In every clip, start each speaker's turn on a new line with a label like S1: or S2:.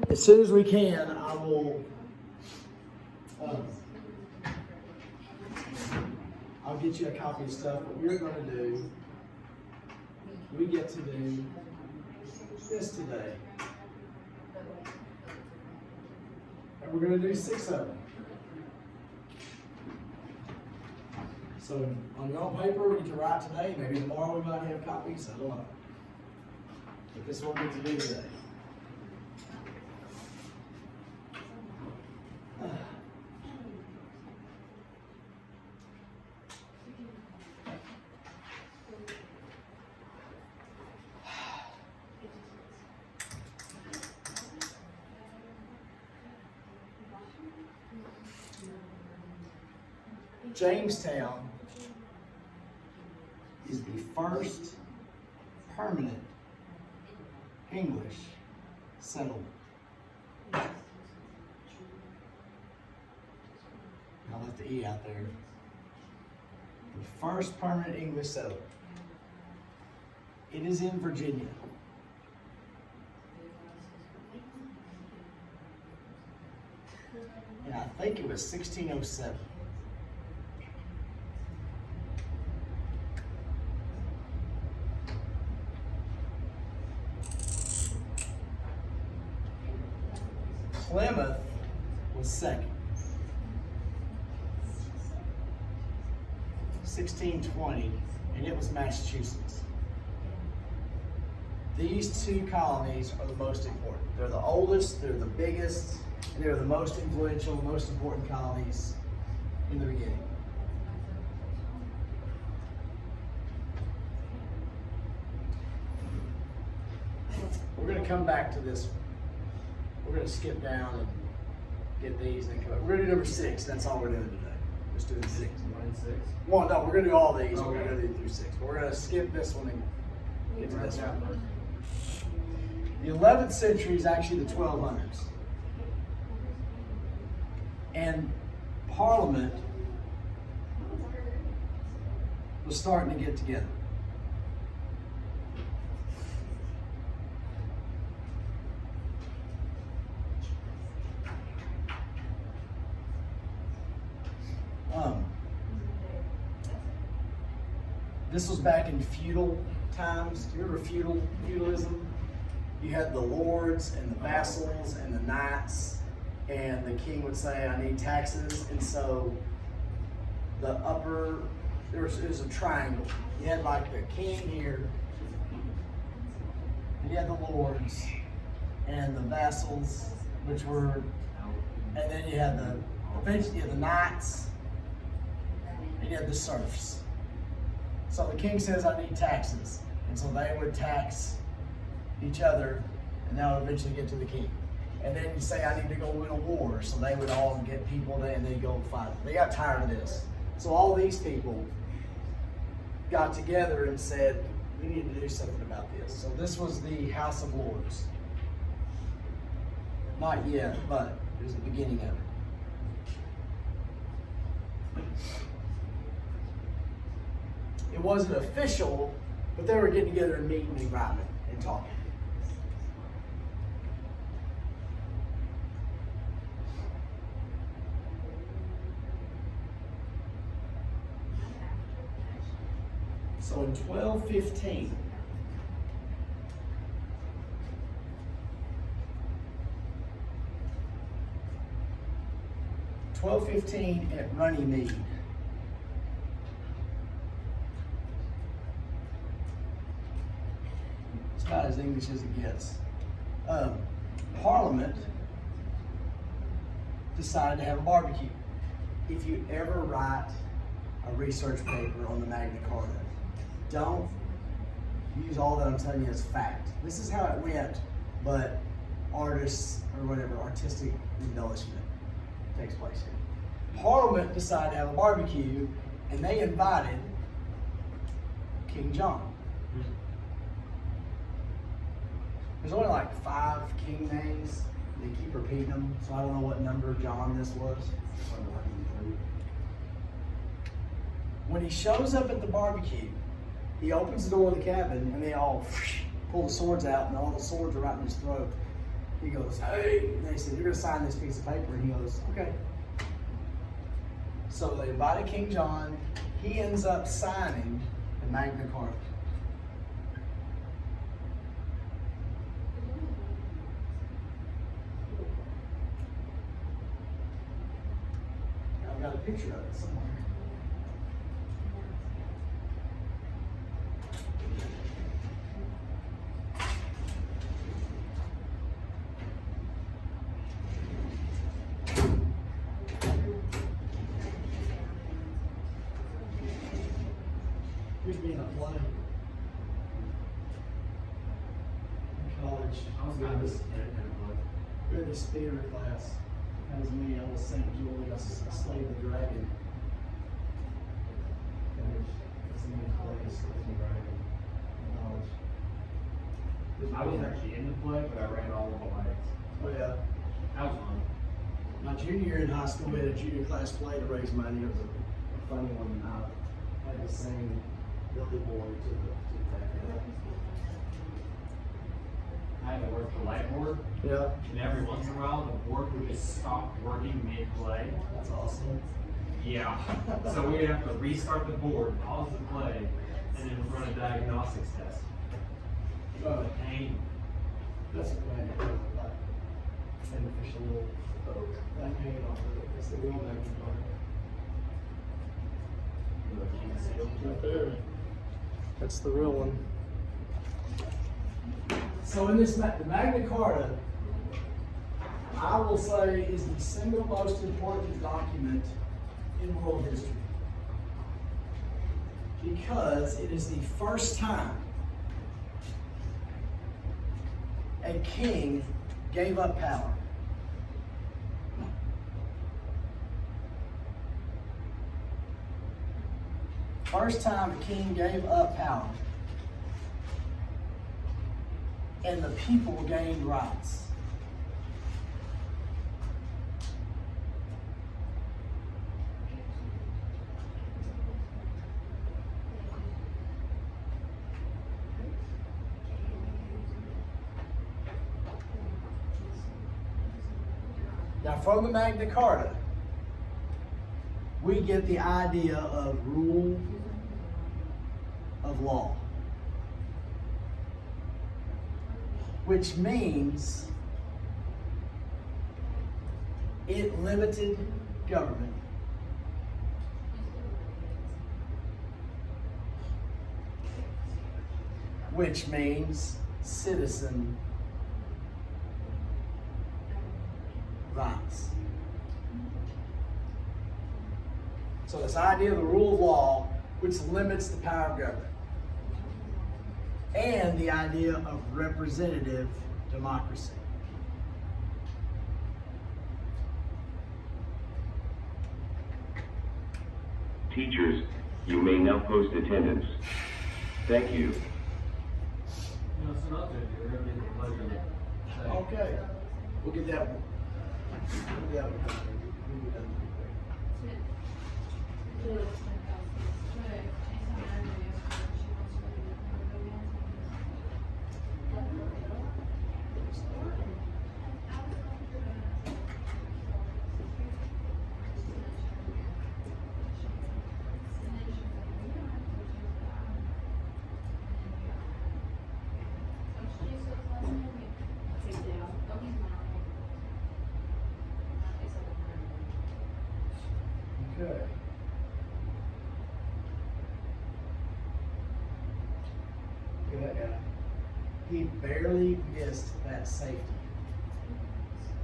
S1: as soon as we can, I will. I'll get you a copy of stuff. What we're going to do, we get to do this today, and we're going to do 6 of them. So on your own paper, we get to write today. Maybe tomorrow we might have copies. I don't know. But this is what we get to do today. Jamestown is the first permanent English settlement. I left the E out there. The first permanent English settlement. It is in Virginia. And I think it was 1607. Plymouth was second. 1620, and it was Massachusetts. These two colonies are the most important. They're the oldest, they're the biggest, and they're the most influential, most important colonies in the beginning. We're going to come back to this one. We're going to skip down and get these and come up. We're going to do number 6. That's all we're doing today. Just doing 6. Well, no, we're going to do all these. Okay. We're going to do through 6. But we're going to skip this one and get to this one. The 11th century is actually the 1200s. And Parliament was starting to get together. This was back in feudal times. Do you remember feudalism? You had the lords and the vassals and the knights, and the king would say, I need taxes. And so the upper, it was a triangle. You had like the king here, and you had the lords and the vassals, which were, and then you had eventually you had the knights, and you had the serfs. So the king says, I need taxes. And so they would tax each other, and that would eventually get to the king. And then you say, I need to go win a war. So they would all get people there, and they go fight. They got tired of this. So all these people got together and said, we need to do something about this. So this was the House of Lords. Not yet, but it was the beginning of it. It wasn't official, but they were getting together and meeting and writing and talking. So in 1215, at Runnymede, about as English as it gets. Parliament decided to have a barbecue. If you ever write a research paper on the Magna Carta, don't use all that I'm telling you as fact. This is how it went, but artists or whatever, artistic embellishment takes place here. Parliament decided to have a barbecue, and they invited King John. There's only like 5 king names. They keep repeating them, so I don't know what number John this was. When he shows up at the barbecue, he opens the door of the cabin, and they all pull the swords out, and all the swords are right in his throat. He goes, hey, and they said, you're gonna sign this piece of paper, and he goes, okay. So they invited King John. He ends up signing the Magna Carta. I've got a picture of it somewhere. Here's being a play. In college,
S2: I was going to this book.
S1: we had this theater class. That was me. I was St. Julius, Slay the Dragon. And it's a new play, Slay the Dragon. In college.
S2: I was actually in the play, but I ran all of the lights.
S1: Oh yeah.
S2: That was fun.
S1: My junior year in high school, we had a junior class play to raise money. It was a funny one. I had to sing Billy Boy to the
S2: I had to work the light board,
S1: yeah.
S2: and every once in a while, the board would just stop working mid-play.
S1: That's awesome.
S2: Yeah. So we'd have to restart the board, pause the play, and then run a diagnostics test. Pain.
S1: That's a plan. Beneficial little boat. That hanging off of it. It's the real Magna Carta. That's the real one. So in this, the Magna Carta, I will say, is the single most important document in world history. Because it is the first time a king gave up power. First time a king gave up power. And the people gained rights. Now, from the Magna Carta, we get the idea of rule of law, which means it limited government. Which means citizen rights. So this idea of the rule of law, which limits the power of government, and the idea of representative democracy.
S3: Teachers, you may now post attendance. Thank you.
S2: You know, it's not good. You're going to get the pleasure to say.
S1: Okay, we'll get that one. We'll get that one done. We'll get that one quick. Okay. Look at that guy. He barely missed that safety.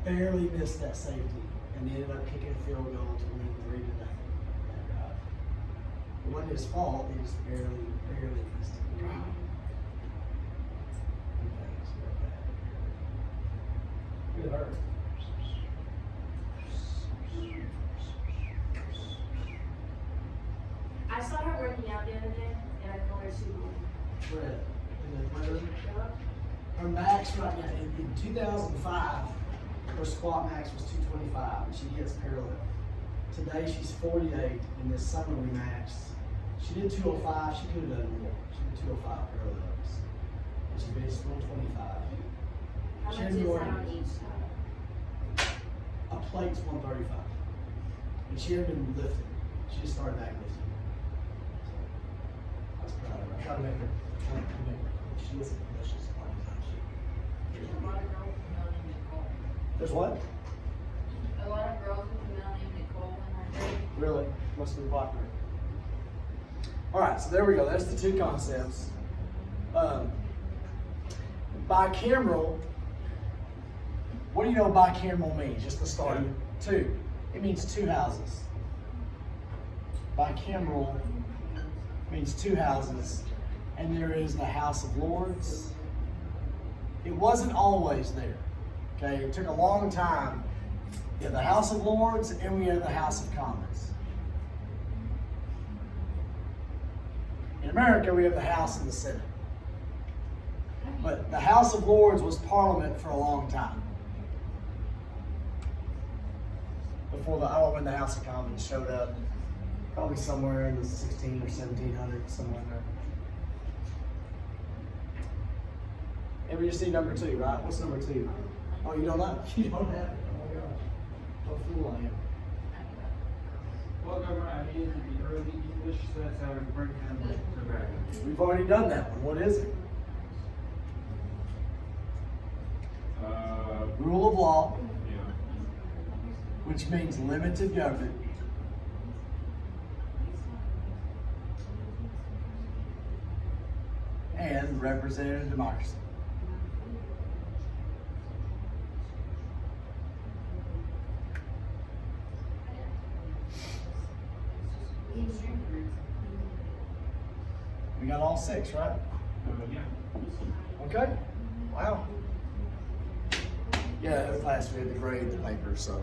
S1: Barely missed that safety. And he ended up kicking a field goal to win 3-0. That drive. It wasn't his fault, he just barely missed it. Okay, let's go back. Good hurt.
S4: I saw her working out the other day, and I told her she would.
S1: Fred, in the winter. Her max right now, in 2005, her squat max was 225, and she gets parallel. Today she's 48, and this summer we maxed. She did 205, she could have done more. She did 205 parallels. And she benches 125.
S4: How much
S1: Sharon,
S4: is
S1: you
S4: that
S1: ordered?
S4: on each?
S1: A plate's 135. And she hadn't been lifting. She just started back lifting. I was proud of her. I tried to make her. She isn't delicious.
S5: There's a lot of girls with a middle name Nicole.
S1: There's what?
S5: A lot of girls with a middle name Nicole in our grade.
S1: Really? Must be popular. Alright, so there we go. That's the two concepts. Bicameral. What do you know bicameral means? Just the starting two. It means two houses. Bicameral means two houses. And there is the House of Lords. It wasn't always there. Okay, it took a long time. We had the House of Lords and we had the House of Commons. In America, we have the House and the Senate. But the House of Lords was Parliament for a long time. Before I don't know when the House of Commons showed up. Probably somewhere in the 16 or 1700s, somewhere in there. And we just need number two, right? What's number two? Oh, you don't know? You don't have it. Oh my gosh. What a fool I am.
S2: Well, Governor, I mean, the early English, so that's how we break down the back.
S1: We've already done that one. What is it? Rule of law,
S2: Yeah.
S1: which means limited government. And representative democracy. We got all six, right?
S2: Yeah.
S1: Okay. Wow. Yeah, in class we had to grade the paper, so.